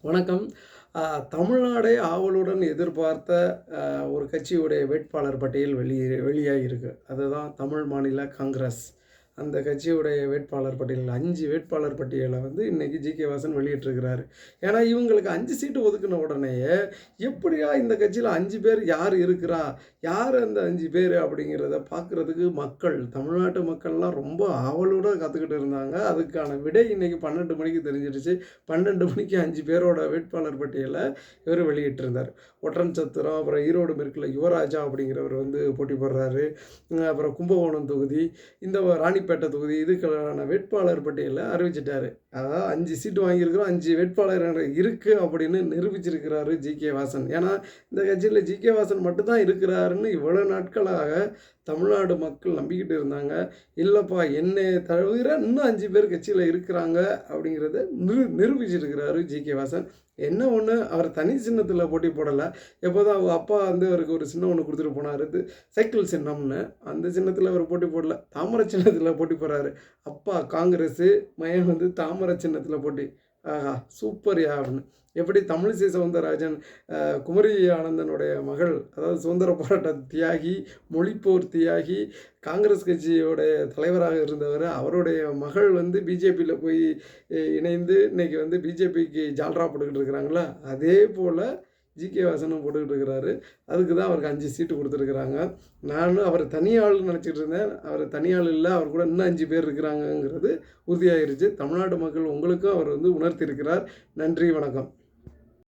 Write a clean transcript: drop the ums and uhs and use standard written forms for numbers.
வணக்கம். தமிழ்நாடே ஆவலுடன் எதிர்பார்த்த ஒரு கட்சியுடைய வேட்பாளர் பட்டியல் வெளியாகியிருக்கு. அதுதான் தமிழ் மாநில காங்கிரஸ். அந்த கட்சியுடைய வேட்பாளர் பட்டியல் 5 வேட்பாளர் பட்டியலை வந்து இன்னைக்கு ஜி.கே. வாசன் வெளியிட்டிருக்கிறாரு. ஏன்னா இவங்களுக்கு 5 சீட்டு ஒதுக்குன உடனேயே, எப்படியா இந்த கட்சியில 5 பேர் யார் இருக்கிறா? யார் அந்த 5 பேர் அப்படிங்கிறத பார்க்குறதுக்கு தமிழ்நாட்டு மக்கள்லாம் ரொம்ப ஆவலோட காத்துக்கிட்டு இருந்தாங்க. அதுக்கான விடை இன்னைக்கு 12 மணிக்கு தெரிஞ்சிடுச்சு. 12 மணிக்கு 5 பேரோட வேட்பாளர் பட்டியலை இவர் வெளியிட்டிருந்தார். ஒட்டன்சத்திரம், அப்புறம் ஈரோடு மேற்குல யுவராஜா அப்படிங்கிறவர் வந்து போட்டி போடுறாரு. அப்புறம் கும்பகோணம் தொகுதி, இந்த ராணிப்பேட்டை தொகுதி, இதுக்கான வேட்பாளர் பட்டியலை அறிவிச்சிட்டாரு. அதாவது 5 சீட்டு வாங்கியிருக்கிறோம், 5 வேட்பாளர் இருக்குது அப்படின்னு நிரூபிச்சிருக்கிறாரு ஜி.கே. வாசன். ஏன்னா இந்த கட்சியில் ஜி.கே. வாசன் மட்டும்தான் இருக்கிறாருன்னு இவ்வளோ நாட்களாக தமிழ்நாடு மக்கள் நம்பிக்கிட்டு இருந்தாங்க. இல்லைப்பா, என்னை தவிர இன்னும் 5 பேர் கட்சியில் இருக்கிறாங்க அப்படிங்கிறத நிரூபிச்சிருக்கிறாரு ஜி.கே. வாசன். என்ன ஒன்று, அவர் தனி சின்னத்தில் போட்டி போடலை. எப்போதும் அவங்க அப்பா வந்து அவருக்கு ஒரு சின்னம் ஒன்று கொடுத்துட்டு போனார், இது சைக்கிள் சின்னம்னு. அந்த சின்னத்தில் அவர் போட்டி போடல, தாமரை சின்னத்தில் போட்டி போடுறாரு. அப்பா காங்கிரஸு, மகன் வந்து தாமரை சின்னத்தில் போட்டி. ஆஹா சூப்பர்யா அப்படின்னு. எப்படி தமிழிசை சவுந்தரராஜன் குமரி ஆனந்தனுடைய மகள், அதாவது சுதந்திர போராட்ட தியாகி, மொழிப்போர் தியாகி, காங்கிரஸ் கட்சியோடைய தலைவராக இருந்தவர், அவருடைய மகள் வந்து பிஜேபியில் போய் இணைந்து இன்னைக்கு வந்து பிஜேபிக்கு ஜால்ரா போட்டுக்கிட்டு இருக்கிறாங்களா, அதே போல் ஜி.கே. வாசனும் போட்டுக்கிட்டு இருக்கிறாரு. அதுக்கு தான் அவருக்கு 5 சீட்டு கொடுத்துருக்குறாங்க. நானும் அவர் தனியாள்னு நினச்சிட்டு இருந்தேன். அவர் தனியாள் இல்லை, அவர் கூட இன்னும் 5 பேர் இருக்கிறாங்கங்கிறது உறுதியாகிருச்சு. தமிழ்நாடு மக்கள் உங்களுக்கும் அவர் வந்து உணர்த்தியிருக்கிறார். நன்றி, வணக்கம்.